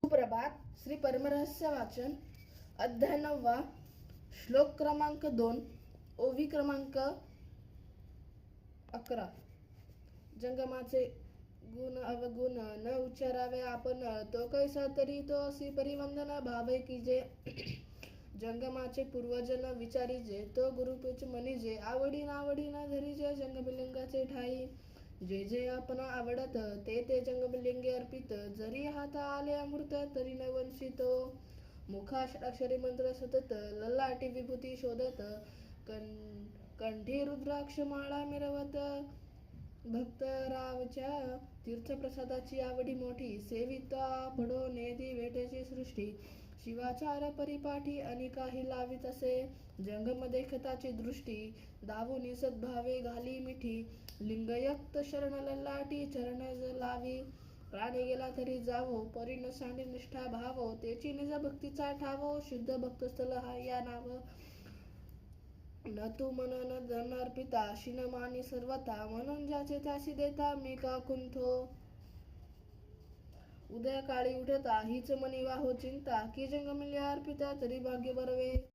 सुप्रभात. श्री परमरहस्य वाचन अध्याय 9वा, श्लोक क्रमांक 2, ओवी क्रमांक 11. जंगमाचे गुण अवगुण न उच्चारावे आपण, तो कैसा तरी तो असी परिवंदन भावे की जे. जंगमाचे पूर्वजन विचारीजे, तो गुरुपीच मनीजे. आवडी नावडी न धरीजे, जंगमलिंगाचे ठाई. जे जे आपण आवडत, ते ते जंगमलिंगे अर्पित. जरी हाता आले अमृत, तरी न वंचितो. मुखाक्षरी मंत्र सतत, ललाटी विभूती शोधत. कंठी रुद्राक्ष माळा मिरवत. भक्तरावच्या तीर्थप्रसादाची आवडी मोठी. सेविता पडो नेदी भेटेची सृष्टी. शिवाचार परिपाठी अनेकाही लावित असे. जंगम देखताची दृष्टी, दावुनी सद्भावे घाली मिठी. लिंगयुक्त शरण ललाटी, चरण लावी. प्राणी गेला तरी जावो, परी न सांडी निष्ठा भावो. तेची निज भक्तीचा ठावो, शुद्ध भक्तस्थल हा या नाव. न तू मन न धन अर्पिता, शिन मानी सर्वता. म्हणून ज्याचे त्यासी देता, मी का कुंठो. उदय काळी उठता, हीच मनी वाहो चिंता. की जंगमल्या अर्पिता, तरी भाग्य बरवे.